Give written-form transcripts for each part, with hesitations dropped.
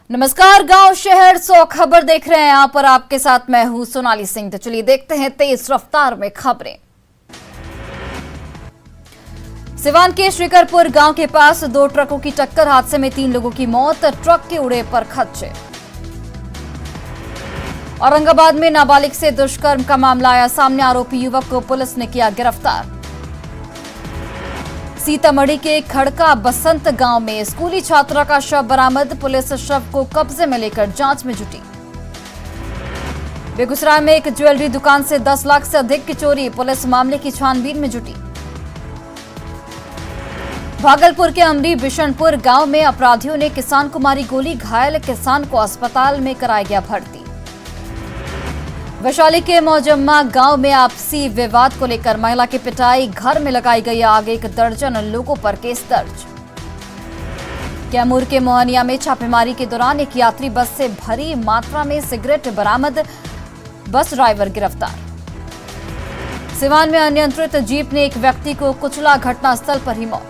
नमस्कार, गांव शहर 100 खबर देख रहे हैं। यहाँ पर आपके साथ मैं हूं सोनाली सिंह। तो चलिए देखते हैं तेज रफ्तार में खबरें। सिवान के श्रीकरपुर गांव के पास 2 ट्रकों की टक्कर, हादसे में 3 लोगों की मौत, ट्रक के उड़े पर खदशे। औरंगाबाद में नाबालिग से दुष्कर्म का मामला आया सामने, आरोपी युवक को पुलिस ने किया गिरफ्तार। सीतामढ़ी के खड़का बसंत गांव में स्कूली छात्रा का शव बरामद, पुलिस शव को कब्जे में लेकर जांच में जुटी। बेगूसराय में एक ज्वेलरी दुकान से 10 लाख से अधिक की चोरी, पुलिस मामले की छानबीन में जुटी। भागलपुर के अमरी बिशनपुर गांव में अपराधियों ने किसान को मारी गोली, घायल किसान को अस्पताल में कराया गया भर्ती। वैशाली के मौजम्मा गांव में आपसी विवाद को लेकर महिला की पिटाई, घर में लगाई गई आग, 1 दर्जन लोगों पर केस दर्ज। कैमूर के मोहनिया में छापेमारी के दौरान एक यात्री बस से भारी मात्रा में सिगरेट बरामद, बस ड्राइवर गिरफ्तार। सिवान में अनियंत्रित जीप ने एक व्यक्ति को कुचला, घटनास्थल पर ही मौत।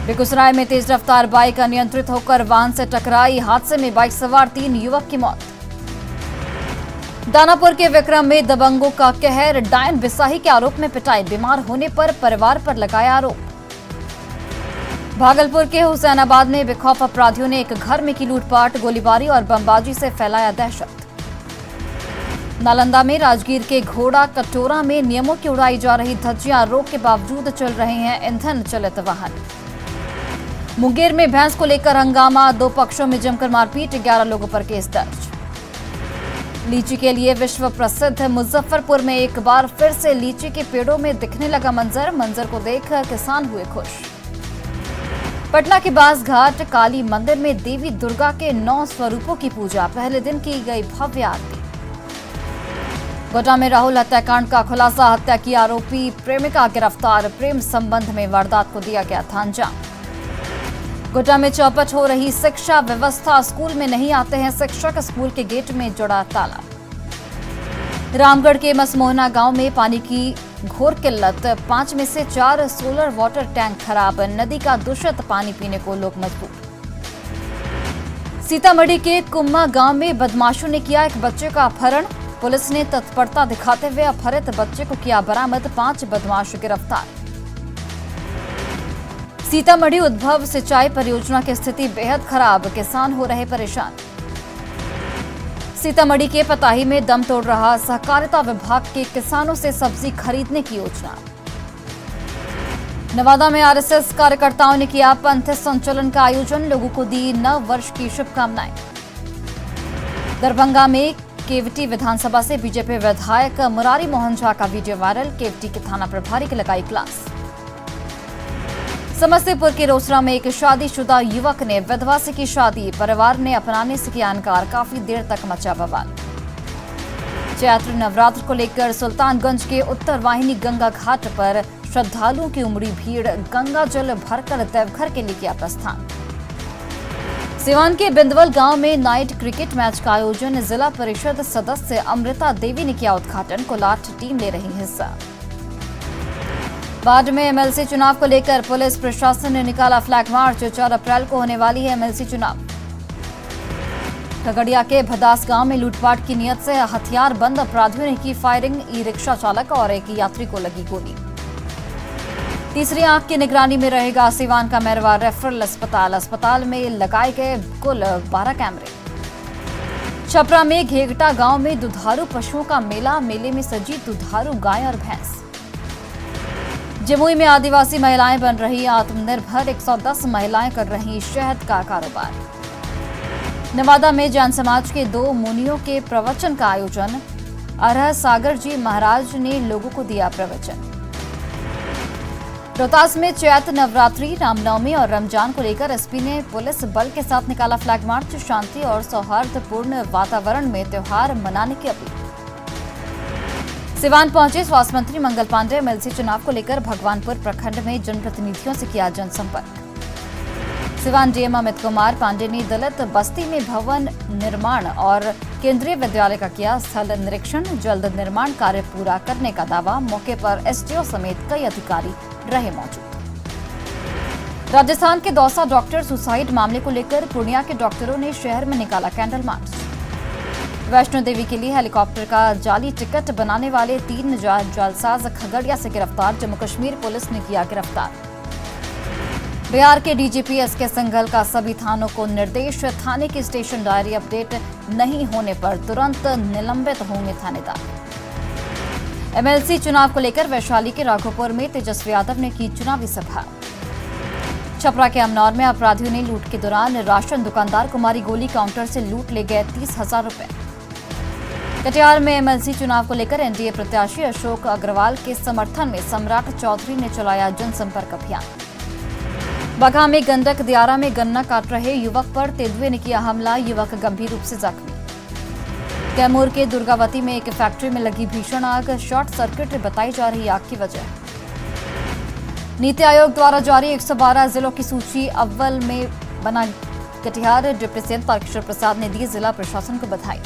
बेगूसराय में तेज रफ्तार बाइक अनियंत्रित होकर वाहन से टकराई, हादसे में बाइक सवार 3 युवक की मौत। दानापुर के विक्रम में दबंगों का कहर, डायन बिसाही के आरोप में पिटाई, बीमार होने पर परिवार पर लगाया आरोप। भागलपुर के हुसैनाबाद में बेखौफ अपराधियों ने एक घर में की लूटपाट, गोलीबारी और बमबाजी से फैलाया दहशत। नालंदा में राजगीर के घोड़ा कटोरा में नियमों की उड़ाई जा रही धज्जियां, रोक के बावजूद चल रहे हैं ईंधन चलित वाहन। मुंगेर में भैंस को लेकर हंगामा, 2 पक्षों में जमकर मारपीट, 11 लोगों पर केस दर्ज। लीची के लिए विश्व प्रसिद्ध मुजफ्फरपुर में एक बार फिर से लीची के पेड़ों में दिखने लगा मंजर को देखकर किसान हुए खुश। पटना के बास घाट काली मंदिर में देवी दुर्गा के 9 स्वरूपों की पूजा, पहले दिन की गई भव्य आरती। गोड्डा में राहुल हत्याकांड का खुलासा, हत्या की आरोपी प्रेमिका गिरफ्तार, प्रेम संबंध में वारदात को दिया गया था अंजाम। गोड्डा में चौपट हो रही शिक्षा व्यवस्था, स्कूल में नहीं आते हैं शिक्षक, स्कूल के गेट में जुड़ा ताला। रामगढ़ के मसमोहना गांव में पानी की घोर किल्लत, 5 में से 4 सोलर वाटर टैंक खराब, नदी का दूषित पानी पीने को लोग मजबूर। सीतामढ़ी के कुम्मा गांव में बदमाशों ने किया एक बच्चे का अपहरण, पुलिस ने तत्परता दिखाते हुए अपहरित बच्चे को किया बरामद, 5 बदमाश गिरफ्तार। सीतामढ़ी उद्भव सिंचाई परियोजना की स्थिति बेहद खराब, किसान हो रहे परेशान। सीतामढ़ी के पताही में दम तोड़ रहा सहकारिता विभाग के किसानों से सब्जी खरीदने की योजना। नवादा में आरएसएस कार्यकर्ताओं ने किया पंथ संचलन का आयोजन, लोगों को दी नव वर्ष की शुभकामनाएं। दरभंगा में केवटी विधानसभा से बीजेपी विधायक मुरारी मोहन झा का वीडियो वायरल, केवटी के थाना प्रभारी की लगाई क्लास। समस्तीपुर के रोसड़ा में एक शादीशुदा युवक ने विधवा से की शादी, परिवार ने अपनाने से किया इनकार, काफी देर तक मचा बवाल। चैत्र नवरात्र को लेकर सुल्तानगंज के उत्तर वाहिनी गंगा घाट पर श्रद्धालुओं की उमड़ी भीड़, गंगा जल भरकर देवघर के लिए किया प्रस्थान। सिवान के बिंदवल गांव में नाइट क्रिकेट मैच का आयोजन, जिला परिषद सदस्य अमृता देवी ने किया उद्घाटन, कोलाट टीम ले रही हिस्सा। बाढ़ में एमएलसी चुनाव को लेकर पुलिस प्रशासन ने निकाला फ्लैग मार्च, 4 अप्रैल को होने वाली है एमएलसी चुनाव। खगड़िया के भदास गांव में लूटपाट की नियत से हथियार बंद अपराधियों ने की फायरिंग, ई रिक्शा चालक और एक यात्री को लगी गोली। तीसरी आंख की निगरानी में रहेगा सिवान का मैरवा रेफरल अस्पताल में लगाए गए कुल 12 कैमरे। छपरा में घेगटा गांव में दुधारू पशुओं का मेला, मेले में सजी दुधारू गाय और भैंस। जमुई में आदिवासी महिलाएं बन रही आत्मनिर्भर, 110 महिलाएं कर रही शहद का कारोबार। नवादा में जैन समाज के 2 मुनियों के प्रवचन का आयोजन, अरह सागर जी महाराज ने लोगों को दिया प्रवचन। रोहतास में चैत्र नवरात्रि, रामनवमी और रमजान को लेकर एसपी ने पुलिस बल के साथ निकाला फ्लैग मार्च, शांति और सौहार्दपूर्ण वातावरण में त्योहार मनाने की अपील। सिवान पहुंचे स्वास्थ्य मंत्री मंगल पांडे, एमएलसी चुनाव को लेकर भगवानपुर प्रखंड में जनप्रतिनिधियों से किया जनसंपर्क। सिवान डीएम अमित कुमार पांडे ने दलित बस्ती में भवन निर्माण और केंद्रीय विद्यालय का किया स्थल निरीक्षण, जल्द निर्माण कार्य पूरा करने का दावा, मौके पर एसडीओ समेत कई अधिकारी रहे मौजूद। राजस्थान के दौसा डॉक्टर सुसाइड मामले को लेकर पूर्णिया के डॉक्टरों ने शहर में निकाला कैंडल मार्च। वैष्णो देवी के लिए हेलीकॉप्टर का जाली टिकट बनाने वाले 3 जालसाज खगड़िया से गिरफ्तार, जम्मू कश्मीर पुलिस ने किया गिरफ्तार। बिहार के डीजीपी एसके सिंघल का सभी थानों को निर्देश, थाने की स्टेशन डायरी अपडेट नहीं होने पर तुरंत निलंबित होंगे थानेदार। एमएलसी चुनाव को लेकर वैशाली के राघोपुर में तेजस्वी यादव ने की चुनावी सभा। छपरा के अमनौर में अपराधियों ने लूट के दौरान राशन दुकानदार को मारी गोली, काउंटर से लूट ले गए 30,000 रुपए। कटिहार में एमएलसी चुनाव को लेकर एनडीए प्रत्याशी अशोक अग्रवाल के समर्थन में सम्राट चौधरी ने चलाया जनसंपर्क अभियान। बगहा में गंडक दियारा में गन्ना काट रहे युवक पर तेंदुए ने किया हमला, युवक गंभीर रूप से जख्मी। कैमूर के दुर्गावती में एक फैक्ट्री में लगी भीषण आग, शॉर्ट सर्किट बताई जा रही आग की वजह। नीति आयोग द्वारा जारी 112 जिलों की सूची अव्वल में बना कटिहार, डिप्टी सीएम तारकिशोर प्रसाद ने दी जिला प्रशासन को बधाई।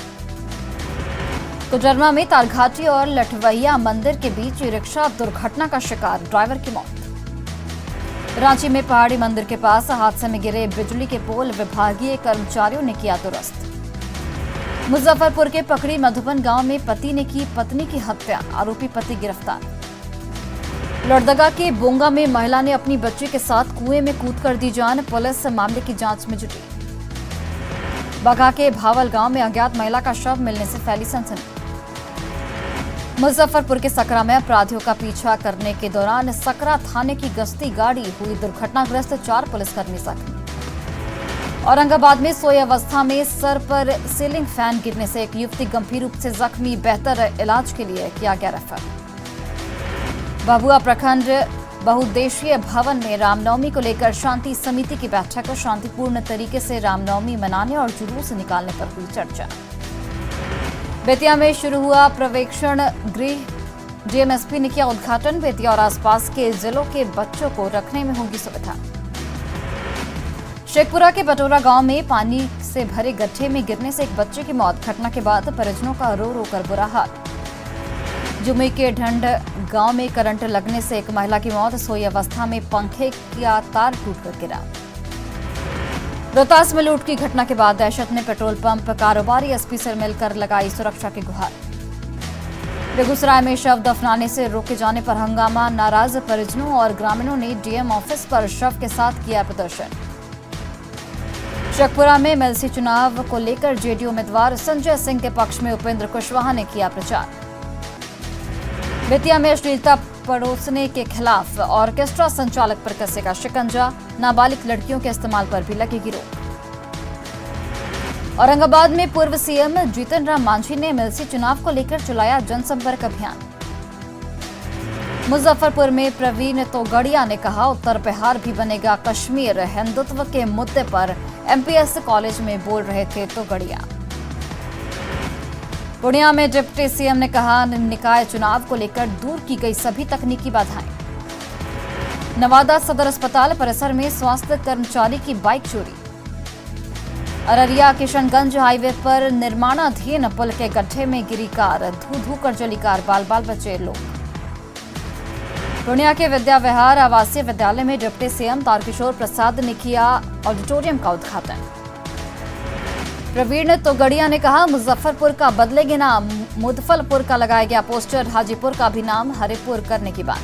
कोडरमा में तारघाटी और लठवैया मंदिर के बीच रिक्शा दुर्घटना का शिकार, ड्राइवर की मौत। रांची में पहाड़ी मंदिर के पास हादसे में गिरे बिजली के पोल, विभागीय कर्मचारियों ने किया दुरुस्त। मुजफ्फरपुर के पकड़ी मधुबन गांव में पति ने की पत्नी की हत्या, आरोपी पति गिरफ्तार। लोहरदगा के बोंगा में महिला ने अपनी बच्ची के साथ कुएं में कूदकर दी जान, पुलिस मामले की जांच में जुटी। बगहा के भावल गांव में अज्ञात महिला का शव मिलने से फैली सनसनी। मुजफ्फरपुर के सकरा में अपराधियों का पीछा करने के दौरान सकरा थाने की गश्ती गाड़ी हुई दुर्घटनाग्रस्त, 4 पुलिसकर्मी जख्मी। औरंगाबाद में सोई अवस्था में सर पर सीलिंग फैन गिरने से एक युवती गंभीर रूप से जख्मी, बेहतर इलाज के लिए किया गया रेफर। भभुआ प्रखंड बहुउद्देशीय भवन में रामनवमी को लेकर शांति समिति की बैठक, शांतिपूर्ण तरीके से रामनवमी मनाने और जुलूस निकालने पर हुई चर्चा। बेतिया में शुरू हुआ प्रवेक्षण गृह, डीएमएसपी ने किया उद्घाटन, बेतिया और आसपास के जिलों के बच्चों को रखने में होगी सुविधा। शेखपुरा के बटोरा गांव में पानी से भरे गड्ढे में गिरने से एक बच्चे की मौत, घटना के बाद परिजनों का रो रो कर बुरा हाल। जुमे के ढंड गांव में करंट लगने से एक महिला की मौत, सोई अवस्था में पंखे का तार टूटकर गिरा। रोहतास में लूट की घटना के बाद दहशत ने पेट्रोल पंप कारोबारी एसपी से मिलकर लगाई सुरक्षा की गुहार। बेगूसराय में शव दफनाने से रोके जाने पर हंगामा, नाराज परिजनों और ग्रामीणों ने डीएम ऑफिस पर शव के साथ किया प्रदर्शन। शेखपुरा में एमएलसी चुनाव को लेकर जेडीयू उम्मीदवार संजय सिंह के पक्ष में उपेंद्र कुशवाहा ने किया प्रचार। बेतिया में अश्लीलता परोसने के खिलाफ ऑर्केस्ट्रा संचालक पर कसेगा शिकंजा, नाबालिग लड़कियों के इस्तेमाल पर भी लगेगी रोक। औरंगाबाद में पूर्व सीएम जीतन राम मांझी ने एमएलसी चुनाव को लेकर चलाया जनसंपर्क अभियान। मुजफ्फरपुर में प्रवीण तोगड़िया ने कहा उत्तर बिहार भी बनेगा कश्मीर, हिंदुत्व के मुद्दे पर एमपीएस कॉलेज में बोल रहे थे तोगड़िया। पूर्णिया में डिप्टी सीएम ने कहा निकाय चुनाव को लेकर दूर की गई सभी तकनीकी बाधाएं। नवादा सदर अस्पताल परिसर में स्वास्थ्य कर्मचारी की बाइक चोरी। अररिया किशनगंज हाईवे पर निर्माणाधीन पुल के गड्ढे में गिरी कार, धू धू कर जली कार, बाल बाल बचे लोग। पूर्णिया के विद्या विहार आवासीय विद्यालय में डिप्टी सीएम तारकिशोर प्रसाद ने किया ऑडिटोरियम का उद्घाटन। प्रवीण तोगड़िया ने कहा मुजफ्फरपुर का बदलेगी नाम, मुदफलपुर का लगाया गया पोस्टर, हाजीपुर का भी नाम हरिपुर करने की बात।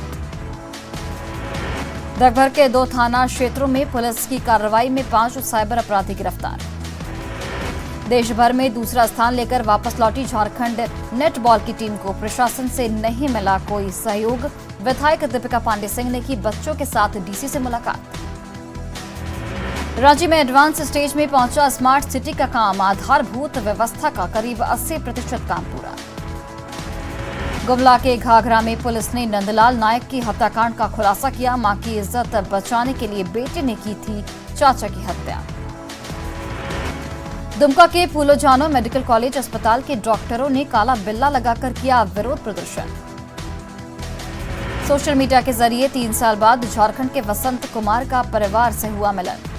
देवघर के 2 थाना क्षेत्रों में पुलिस की कार्रवाई में 5 साइबर अपराधी गिरफ्तार। देश भर में दूसरा स्थान लेकर वापस लौटी झारखंड नेटबॉल की टीम को प्रशासन से नहीं मिला कोई सहयोग, विधायक दीपिका पांडे सिंह ने की बच्चों के साथ डीसी से मुलाकात। रांची में एडवांस स्टेज में पहुंचा स्मार्ट सिटी का काम, आधारभूत व्यवस्था का करीब 80% काम पूरा। गुमला के घाघरा में पुलिस ने नंदलाल नायक की हत्याकांड का खुलासा किया, मां की इज्जत बचाने के लिए बेटे ने की थी चाचा की हत्या। दुमका के फूलोजानो मेडिकल कॉलेज अस्पताल के डॉक्टरों ने काला बिल्ला लगाकर किया विरोध प्रदर्शन। सोशल मीडिया के जरिए 3 साल बाद झारखंड के वसंत कुमार का परिवार से हुआ मिलन।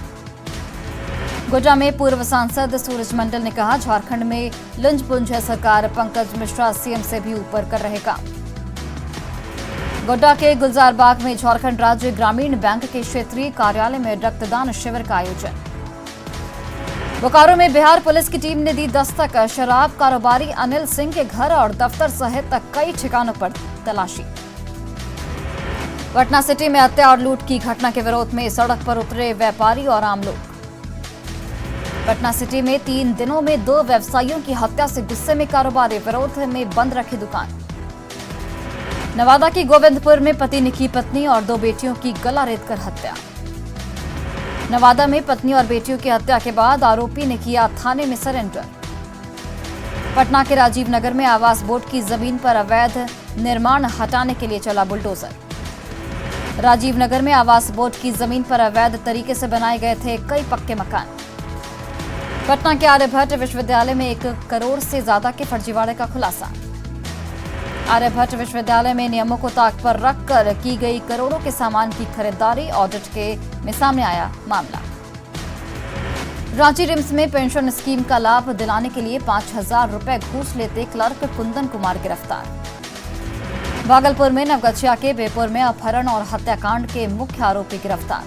गोड्डा में पूर्व सांसद सूरज मंडल ने कहा झारखंड में लंच पुंज है सरकार, पंकज मिश्रा सीएम से भी ऊपर कर रहे काम। गोड्डा के गुलजार बाग में झारखंड राज्य ग्रामीण बैंक के क्षेत्रीय कार्यालय में रक्तदान शिविर का आयोजन। बोकारो में बिहार पुलिस की टीम ने दी दस्तक, शराब कारोबारी अनिल सिंह के घर और दफ्तर सहित कई ठिकानों पर तलाशी। पटना सिटी में हत्या और लूट की घटना के विरोध में सड़क पर उतरे व्यापारी और आम लोग। पटना सिटी में 3 दिनों में 2 व्यवसायियों की हत्या से गुस्से में कारोबारी, विरोध में बंद रखी दुकान। नवादा के गोविंदपुर में पति ने की पत्नी और 2 बेटियों की गला रेतकर हत्या। नवादा में पत्नी और बेटियों की हत्या के बाद आरोपी ने किया थाने में सरेंडर। पटना के राजीव नगर में आवास बोर्ड की जमीन पर अवैध निर्माण हटाने के लिए चला बुलडोजर। राजीव नगर में आवास बोर्ड की जमीन पर अवैध तरीके से बनाए गए थे कई पक्के मकान। पटना के आर्यभट्ट विश्वविद्यालय में 1 करोड़ से ज्यादा के फर्जीवाड़े का खुलासा। आर्यभट्ट विश्वविद्यालय में नियमों को ताक पर रखकर की गई करोड़ों के सामान की खरीदारी, ऑडिट में सामने आया मामला। रांची रिम्स में पेंशन स्कीम का लाभ दिलाने के लिए 5,000 रुपए घूस लेते क्लर्क कुंदन कुमार गिरफ्तार। भागलपुर में नवगछिया के बेपुर में अपहरण और हत्याकांड के मुख्य आरोपी गिरफ्तार।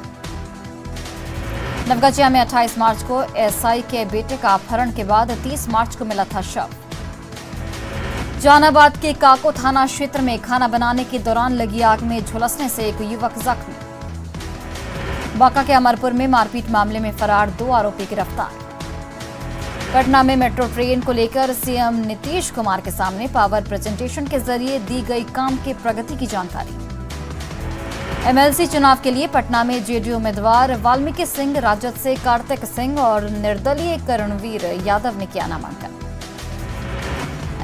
नवगछिया में 28 मार्च को एसआई के बेटे का अपहरण के बाद 30 मार्च को मिला था शव। जहानाबाद के काको थाना क्षेत्र में खाना बनाने के दौरान लगी आग में झुलसने से एक युवक जख्मी। बांका के अमरपुर में मारपीट मामले में फरार 2 आरोपी गिरफ्तार। पटना में मेट्रो ट्रेन को लेकर सीएम नीतीश कुमार के सामने पावर प्रेजेंटेशन के जरिए दी गई काम के प्रगति की जानकारी। एमएलसी चुनाव के लिए पटना में जेडीयू उम्मीदवार वाल्मीकि सिंह, राजद से कार्तिक सिंह और निर्दलीय करणवीर यादव ने किया नामांकन।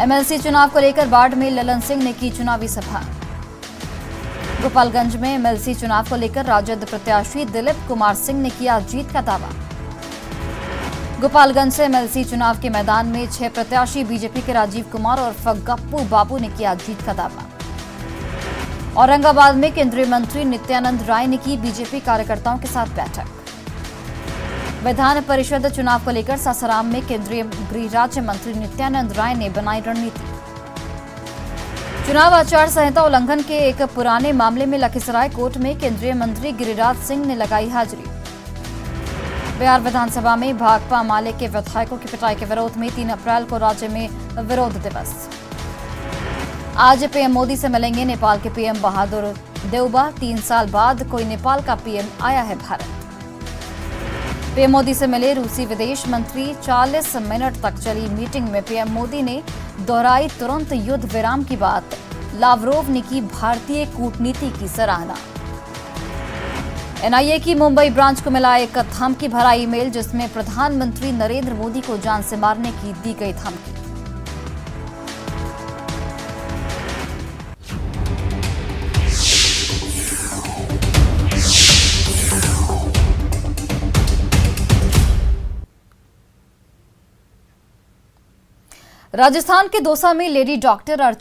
एमएलसी चुनाव को लेकर बाढ़ में ललन सिंह ने की चुनावी सभा। गोपालगंज में एमएलसी चुनाव को लेकर राजद प्रत्याशी दिलीप कुमार सिंह ने किया जीत का दावा। गोपालगंज से एमएलसी चुनाव के मैदान में 6 प्रत्याशी बीजेपी के राजीव कुमार और गप्पू बाबू ने किया जीत का दावा। औरंगाबाद में केंद्रीय मंत्री नित्यानंद राय ने की बीजेपी कार्यकर्ताओं के साथ बैठक। विधान परिषद चुनाव को लेकर सासाराम में केंद्रीय गृह राज्य मंत्री नित्यानंद राय ने बनाई रणनीति। चुनाव आचार संहिता उल्लंघन के एक पुराने मामले में लखीसराय कोर्ट में केंद्रीय मंत्री गिरिराज सिंह ने लगाई हाजिरी। बिहार विधानसभा में भाकपा माले के विधायकों की पिटाई के विरोध में 3 अप्रैल को राज्य में विरोध दिवस। आज पीएम मोदी से मिलेंगे नेपाल के पीएम बहादुर देउबा। 3 साल बाद कोई नेपाल का पीएम आया है भारत। पीएम मोदी से मिले रूसी विदेश मंत्री। 40 मिनट तक चली मीटिंग में पीएम मोदी ने दोहराई तुरंत युद्ध विराम की बात। लावरोव ने की भारतीय कूटनीति की सराहना। एनआईए की मुंबई ब्रांच को मिला एक धमकी भरा ईमेल, जिसमें प्रधानमंत्री नरेंद्र मोदी को जान से मारने की दी गई धमकी। राजस्थान के दौसा में लेडी डॉक्टर अर्चना